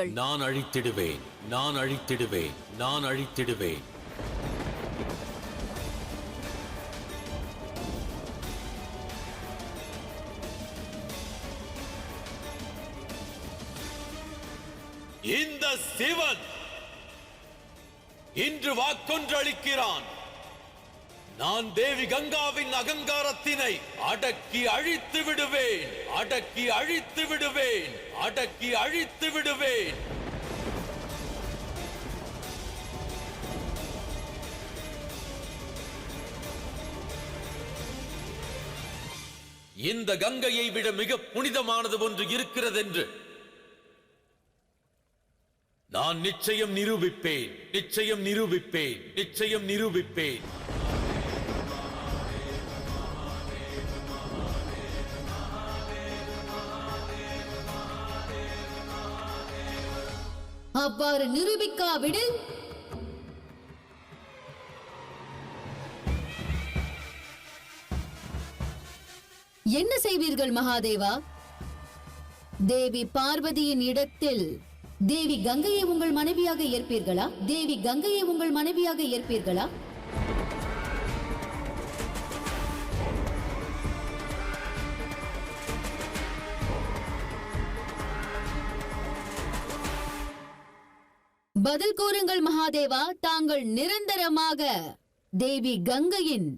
அழிப்பீர்கள். நான் அழித்திடுவேன், நான் அழித்திடுவேன், நான் அழித்திடுவேன். இந்த சிவன் இன்று வாக்கொன்று அளிக்கிறான். நான் தேவி கங்காவின் அகங்காரத்தினை அடக்கி அழித்து விடுவேன், அடக்கி அழித்து விடுவேன், அடக்கி அழித்து விடுவேன். இந்த கங்கையை விட மிக புனிதமானது ஒன்று இருக்கிறது என்று நான் நிச்சயம் நிரூபிப்பேன், நிச்சயம் நிரூபிப்பேன், நிச்சயம் நிரூபிப்பேன். அவ்வாறு நிரூபிக்காவிடில் என்ன செய்வீர்கள் மகாதேவா? தேவி பார்வதியின் இடத்தில் தேவி கங்கையை உங்கள் மனைவியாக ஏற்பீர்களா? தேவி கங்கையை உங்கள் மனைவியாக ஏற்பீர்களா? பதில் கூறுங்கள் மகாதேவா. தாங்கள் நிரந்தரமாக தேவி கங்கையின்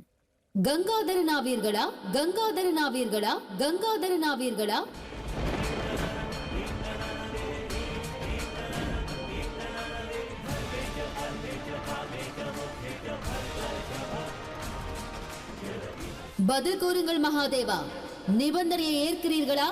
கங்காதரனாவீர்களா? கங்காதரனாவீர்களா? கங்காதரனாவீர்களா? பதில் கூறுங்கள் மகாதேவா. நிபந்தனையை ஏற்கிறீர்களா?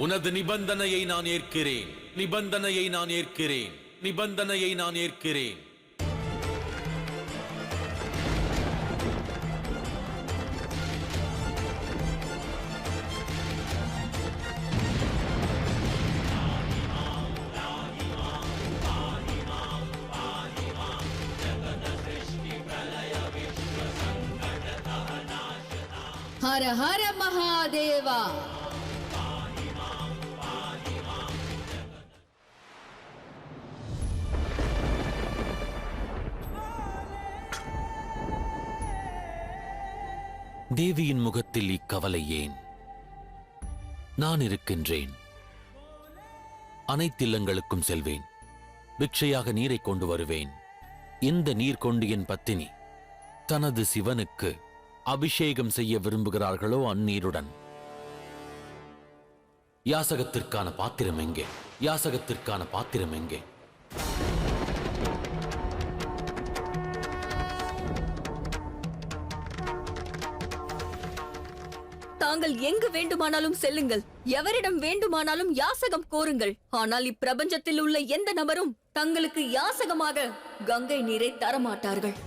உனது நிபந்தனையை நான் ஏற்கிறேன், நிபந்தனையை நான் ஏற்கிறேன், நிபந்தனையை நான் ஏற்கிறேன். ஹர ஹர மகாதேவா. தேவியின் முகத்தில் இக்கவலை ஏன்? நான் இருக்கின்றேன். அனைத்து இல்லங்களுக்கும் செல்வேன். பிக்ஷையாக நீரை கொண்டு வருவேன். இந்த நீர் கொண்டு என் பத்தினி தனது சிவனுக்கு அபிஷேகம் செய்ய விரும்புகிறார்களோ அந்நீருடன். யாசகத்திற்கான பாத்திரம் எங்கே? யாசகத்திற்கான பாத்திரம் எங்கே? தாங்கள் எங்கு வேண்டுமானாலும் செல்லுங்கள், எவரிடம் வேண்டுமானாலும் யாசகம் கோருங்கள். ஆனால் இப்பிரபஞ்சத்தில் உள்ள எந்த நபரும் தங்களுக்கு யாசகமாக கங்கை நீரை தரமாட்டார்கள்.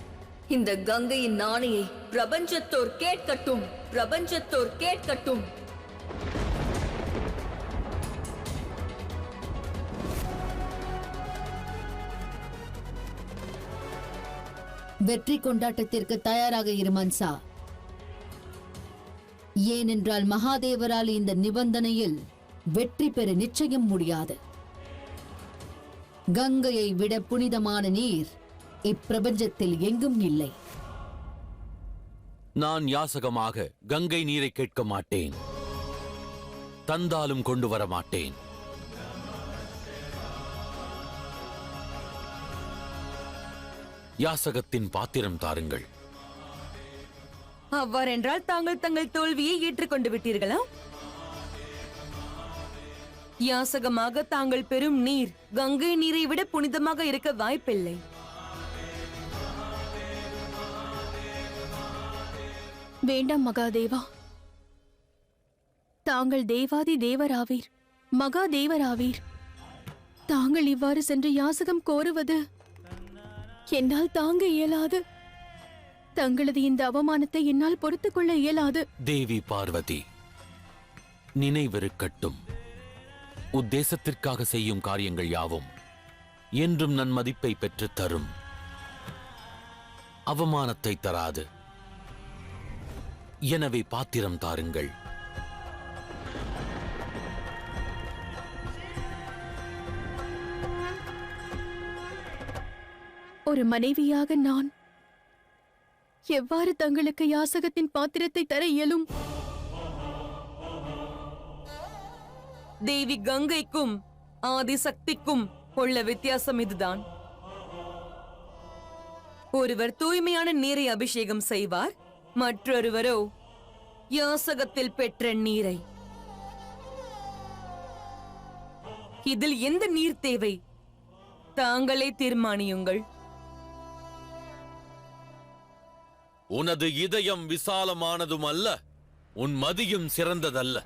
இந்த கங்கையின் நாணையை பிரபஞ்சத்தோர் கேட்கட்டும், பிரபஞ்சத்தோர் கேட்கட்டும். வெற்றி கொண்டாட்டத்திற்கு தயாராக இரு மன்சா. ஏனென்றால் மகாதேவரால் இந்த நிபந்தனையில் வெற்றி பெற நிச்சயம் முடியாது. கங்கையை விட புனிதமான நீர் இப்பிரபஞ்சத்தில் எங்கும் இல்லை. நான் யாசகமாக கங்கை நீரை கேட்க மாட்டேன். தந்தாலும் கொண்டு வர மாட்டேன். யாசகத்தின் பாத்திரம் தாருங்கள். அவ்வாறென்றால் தாங்கள் தங்கள் தோல்வியை ஏற்றுக்கொண்டு விட்டீர்களா? யாசகமாக தாங்கள் பெறும் நீர் கங்கை நீரை விட புனிதமாக இருக்க வாய்ப்பில்லை. வேண்டாம் மகாதேவா. தாங்கள் தேவாதி தேவராவீர், மகாதேவராவீர். தாங்கள் இவ்வாறு சென்று யாசகம் கோருவது என்னால் தாங்க இயலாது. தங்களது இந்த அவமானத்தை என்னால் பொறுத்துக் கொள்ள இயலாது. தேவி பார்வதி, நினைவிருக்கட்டும். உத்தேசத்திற்காக செய்யும் காரியங்கள் யாவும் என்றும் நன்மதிப்பை பெற்று தரும். அவமானத்தை தராது. எனவே பாத்திரம் தாருங்கள். ஒரு மனைவியாக நான் எவ்வாறு தங்களுக்கு யாசகத்தின் பாத்திரத்தை தர இயலும்? தேவி கங்கைக்கும் ஆதிசக்திக்கும் உள்ள வித்தியாசம் இதுதான். ஒருவர் தூய்மையான நீரை அபிஷேகம் செய்வார், மற்றொருவரோ யாசகத்தில் பெற்ற நீரை. இதில் எந்த நீர் தேவை? தாங்களே தீர்மானியுங்கள். உனது இதயம் விசாலமானதும் அல்ல, உன் மதியும் சிறந்ததல்ல.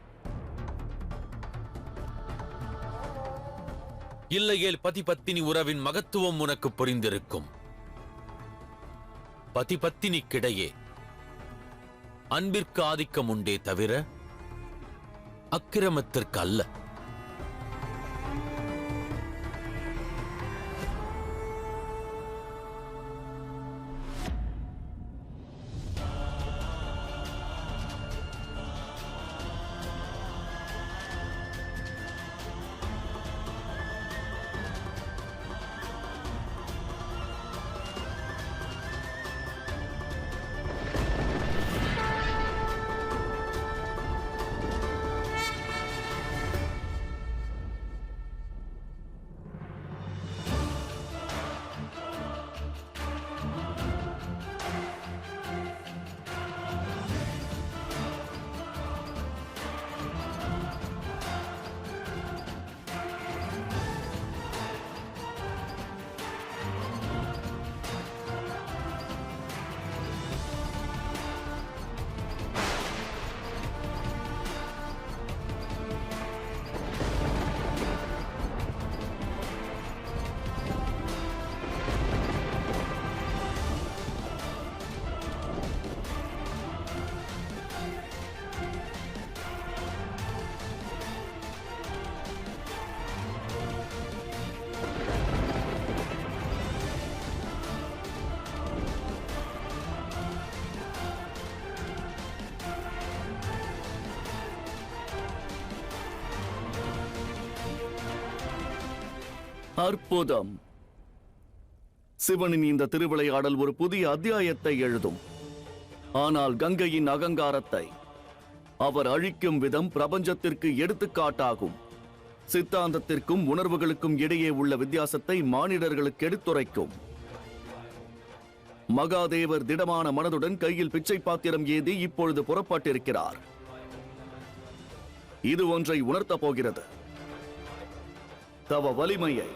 இல்லையேல் பதிபத்தினி உறவின் மகத்துவம் உனக்கு புரிந்திருக்கும். பதிபத்தினிக்கிடையே அன்பிற்கு ஆதிக்கம் உண்டே தவிர அக்கிரமத்திற்கு அல்ல. அற்புதம்! சிவனின் இந்த திருவிளையாடல் ஒரு புதிய அத்தியாயத்தை எழுதும். ஆனால் கங்கையின் அகங்காரத்தை அவர் அழிக்கும் விதம் பிரபஞ்சத்திற்கு எடுத்துக்காட்டாகும். சித்தாந்தத்திற்கும் உணர்வுகளுக்கும் இடையே உள்ள வித்தியாசத்தை மானிடர்களுக்கு எடுத்துரைக்கும். மகாதேவர் திடமான மனதுடன் கையில் பிச்சை பாத்திரம் ஏந்தி இப்பொழுது புறப்பட்டிருக்கிறார். இது ஒன்றை உணர்த்தப் போகிறது. தவ வலிமையை,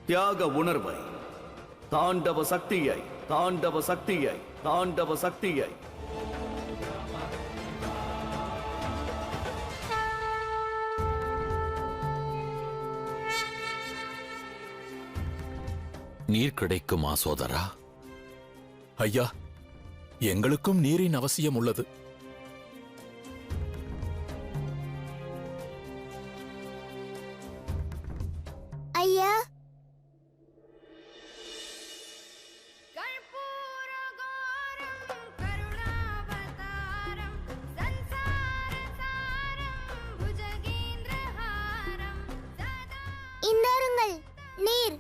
தியாக உணர்வை, தாண்டவ சக்தியை, தாண்டவ சக்தியை, தாண்டவ சக்தியை. நீர் கிடைக்குமா சோதரா? ஐயா, எங்களுக்கும் நீரின் அவசியம் உள்ளது. ஐயா, இந்தாருங்கள் நீர்.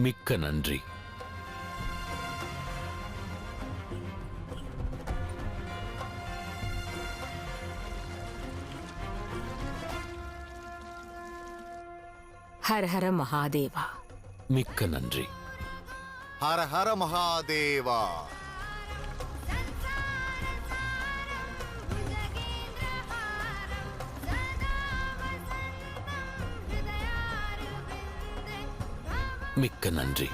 மிக்க நன்றி. ஹர ஹர மகாதேவா. மிக்க நன்றி. ஹர ஹர மகாதேவா. மிக்க நன்றி.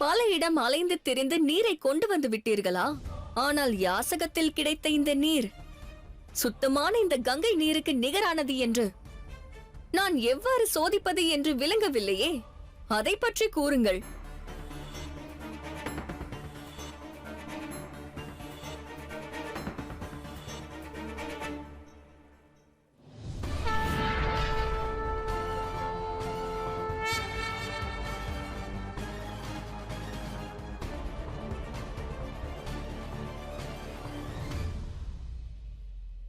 பல இடம் அலைந்து திரிந்து நீரை கொண்டு வந்து விட்டீர்களா? ஆனால் யாசகத்தில் கிடைத்த இந்த நீர் சுத்தமான இந்த கங்கை நீருக்கு நிகரானது என்று நான் எவ்வாறு சோதிப்பது என்று விளங்கவில்லையே. அதை பற்றி கூறுங்கள்.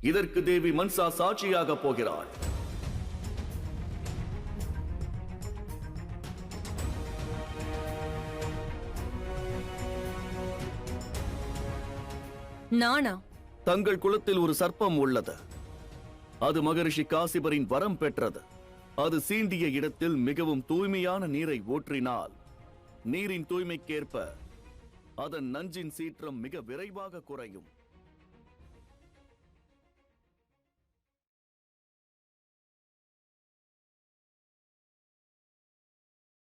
இதற்கு தேவி மன்சா சாட்சியாக போகிறாள். நானா? தங்கள் குலத்தில் ஒரு சர்ப்பம் உள்ளது. அது மகரிஷி காசிபரின் வரம் பெற்றது. அது சீண்டிய இடத்தில் மிகவும் தூய்மையான நீரை ஊற்றினால் நீரின் தூய்மைக்கேற்ப அதன் நஞ்சின் சீற்றம் மிக விரைவாக குறையும்.